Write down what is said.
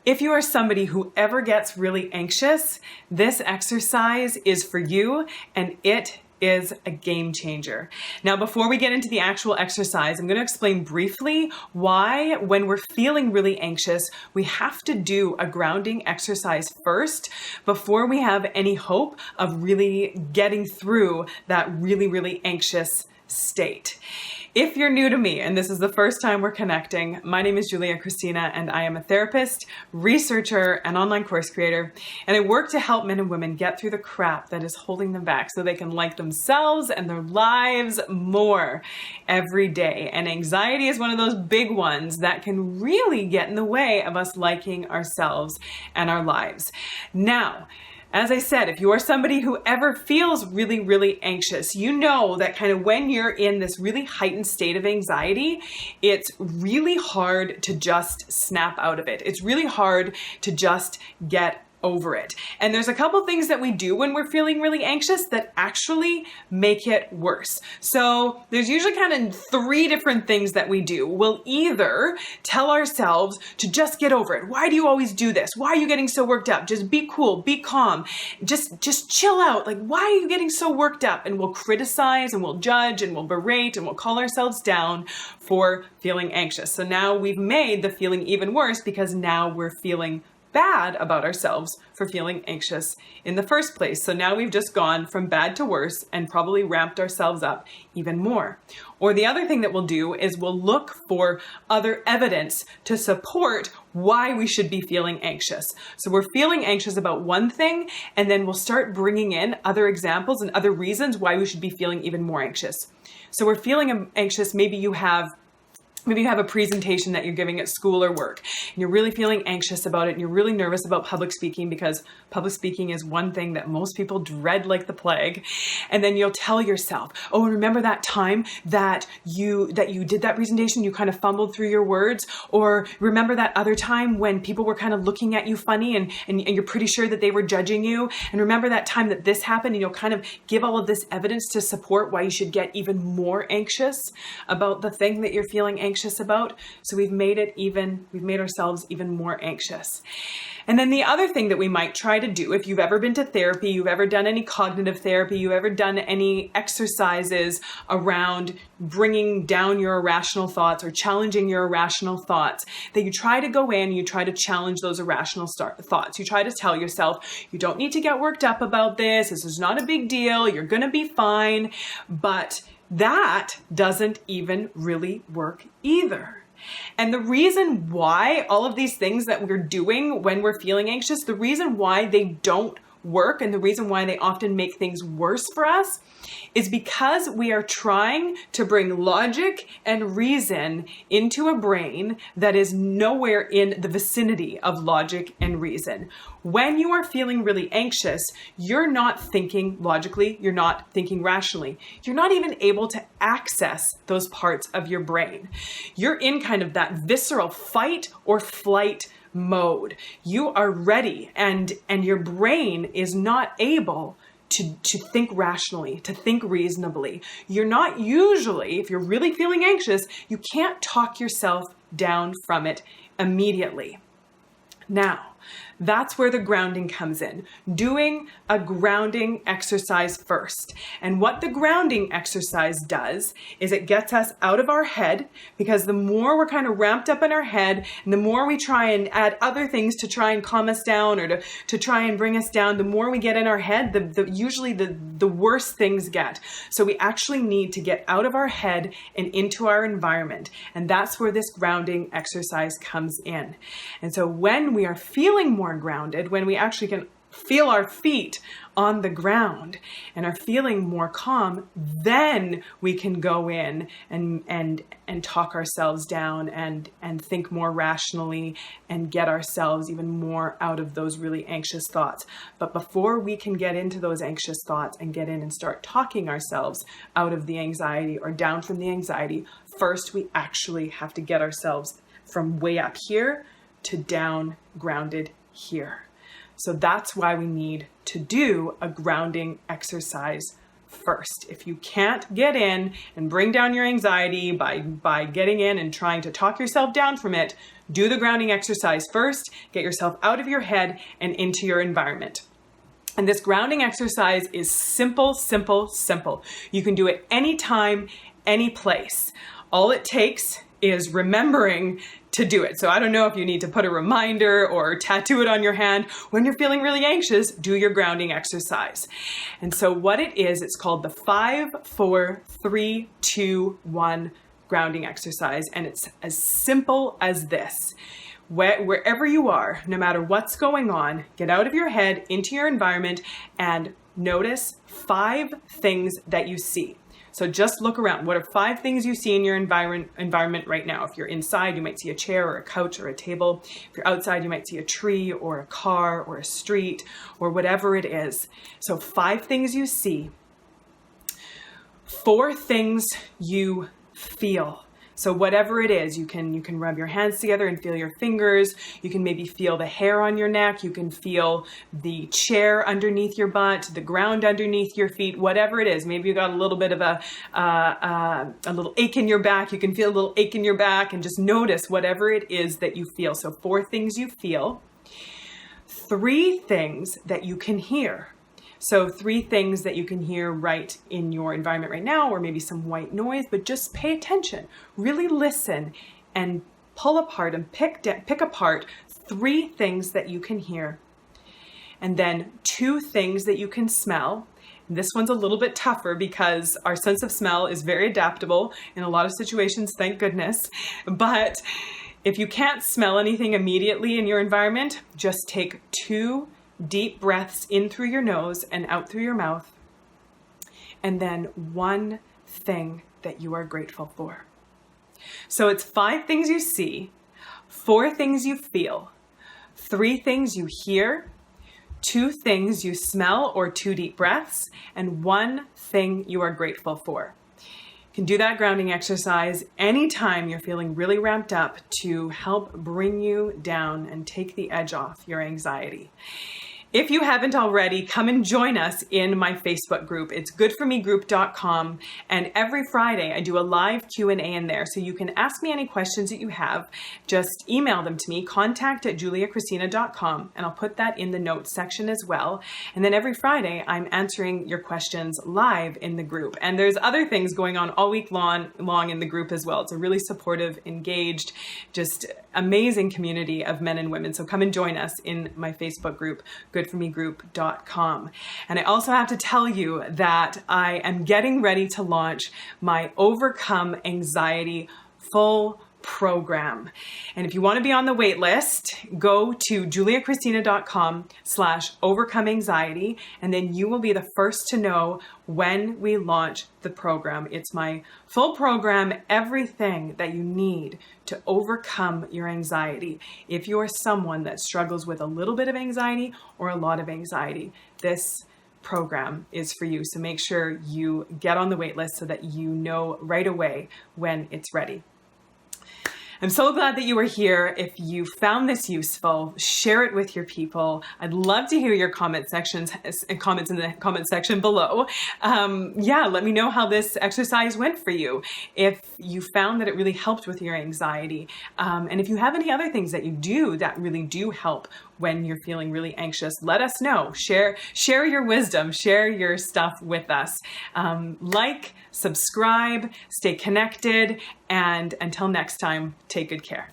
If you are somebody who ever gets really anxious, this exercise is for you, and it is a game changer. Now, before we get into the actual exercise, I'm going to explain briefly why, when we're feeling really anxious, we have to do a grounding exercise first before we have any hope of really getting through that really, really anxious state. If you're new to me and this is the first time we're connecting, my name is Kristina, and I am a therapist, researcher, and online course creator. And I work to help men and women get through the crap that is holding them back so they can like themselves and their lives more every day. And anxiety is one of those big ones that can really get in the way of us liking ourselves and our lives. Now, as I said, if you are somebody who ever feels really, really anxious, you know that kind of when you're in this really heightened state of anxiety, it's really hard to just snap out of it. It's really hard to just get over it. And there's a couple things that we do when we're feeling really anxious that actually make it worse. So there's usually kind of three different things that we do. We'll either tell ourselves to just get over it. Why do you always do this? Why are you getting so worked up? Just be cool, be calm, just chill out. Like, why are you getting so worked up? And we'll criticize and we'll judge and we'll berate and we'll call ourselves down for feeling anxious. So now we've made the feeling even worse because now we're feeling bad about ourselves for feeling anxious in the first place. So now we've just gone from bad to worse and probably ramped ourselves up even more. Or the other thing that we'll do is we'll look for other evidence to support why we should be feeling anxious. So we're feeling anxious about one thing, and then we'll start bringing in other examples and other reasons why we should be feeling even more anxious. So we're feeling anxious, maybe you have a presentation that you're giving at school or work, and you're really feeling anxious about it, and you're really nervous about public speaking because public speaking is one thing that most people dread like the plague. And then you'll tell yourself, oh, remember that time that you did that presentation, you kind of fumbled through your words? Or remember that other time when people were kind of looking at you funny and you're pretty sure that they were judging you? And remember that time that this happened? And you'll kind of give all of this evidence to support why you should get even more anxious about the thing that you're feeling anxious about. So we've made ourselves even more anxious. And then the other thing that we might try to do, if you've ever been to therapy, you've ever done any cognitive therapy, you've ever done any exercises around bringing down your irrational thoughts or challenging your irrational thoughts, that you try to go in, you try to challenge those irrational thoughts. You try to tell yourself, you don't need to get worked up about this. This is not a big deal. You're going to be fine. But that doesn't even really work either. And the reason why all of these things that we're doing when we're feeling anxious, the reason why they don't work and the reason why they often make things worse for us is because we are trying to bring logic and reason into a brain that is nowhere in the vicinity of logic and reason. When you are feeling really anxious, you're not thinking logically, you're not thinking rationally. You're not even able to access those parts of your brain. You're in kind of that visceral fight or flight mode. You are ready and your brain is not able to think rationally, to think reasonably. You're not usually, if you're really feeling anxious, you can't talk yourself down from it immediately. Now, that's where the grounding comes in. Doing a grounding exercise first. And what the grounding exercise does is it gets us out of our head, because the more we're kind of ramped up in our head and the more we try and add other things to try and calm us down or to try and bring us down, the more we get in our head, usually the worse things get. So we actually need to get out of our head and into our environment. And that's where this grounding exercise comes in. And so when we are feeling more grounded, when we actually can feel our feet on the ground and are feeling more calm, then we can go in and talk ourselves down and think more rationally and get ourselves even more out of those really anxious thoughts. But before we can get into those anxious thoughts and get in and start talking ourselves out of the anxiety or down from the anxiety, first we actually have to get ourselves from way up here to down grounded here. So that's why we need to do a grounding exercise first. If you can't get in and bring down your anxiety by getting in and trying to talk yourself down from it, do the grounding exercise first. Get yourself out of your head and into your environment. And this grounding exercise is simple, simple, simple. You can do it anytime, any place. All it takes is remembering to do it. So I don't know if you need to put a reminder or tattoo it on your hand. When you're feeling really anxious, do your grounding exercise. And so what it is, it's called the 5, 4, 3, 2, 1 grounding exercise. And it's as simple as this. Wherever you are, no matter what's going on, get out of your head, into your environment, and notice 5 things that you see. So just look around. What are 5 things you see in your environment right now? If you're inside, you might see a chair or a couch or a table. If you're outside, you might see a tree or a car or a street or whatever it is. So 5 things you see. 4 things you feel. So whatever it is, you can rub your hands together and feel your fingers. You can maybe feel the hair on your neck. You can feel the chair underneath your butt, the ground underneath your feet, whatever it is. Maybe you got a little bit of a little ache in your back. You can feel a little ache in your back, and just notice whatever it is that you feel. So 4 things you feel. 3 things that you can hear. So 3 things that you can hear right in your environment right now, or maybe some white noise, but just pay attention, really listen and pull apart and pick apart 3 things that you can hear. And then 2 things that you can smell. This one's a little bit tougher because our sense of smell is very adaptable in a lot of situations, thank goodness. But if you can't smell anything immediately in your environment, just take 2 deep breaths in through your nose and out through your mouth. And then 1 thing that you are grateful for. So it's 5 things you see, 4 things you feel, 3 things you hear, 2 things you smell or 2 deep breaths, and 1 thing you are grateful for. You can do that grounding exercise anytime you're feeling really ramped up to help bring you down and take the edge off your anxiety. If you haven't already, come and join us in my Facebook group. It's goodformegroup.com, and every Friday I do a live Q&A in there, so you can ask me any questions that you have. Just email them to me, contact@juliakristina.com, and I'll put that in the notes section as well. And then every Friday I'm answering your questions live in the group. And there's other things going on all week long in the group as well. It's a really supportive, engaged, just amazing community of men and women. So come and join us in my Facebook group, goodformegroup.com. And I also have to tell you that I am getting ready to launch my Overcome Anxiety full program. And if you want to be on the wait list, go to juliakristina.com/overcomeanxiety, and then you will be the first to know when we launch the program. It's my full program, everything that you need to overcome your anxiety. If you're someone that struggles with a little bit of anxiety or a lot of anxiety, this program is for you. So make sure you get on the wait list so that you know right away when it's ready. I'm so glad that you were here. If you found this useful, share it with your people. I'd love to hear your comments in the comment section below. Let me know how this exercise went for you. If you found that it really helped with your anxiety. And if you have any other things that you do that really do help when you're feeling really anxious, let us know. Share your wisdom, share your stuff with us. Like, subscribe, stay connected, and until next time, take good care.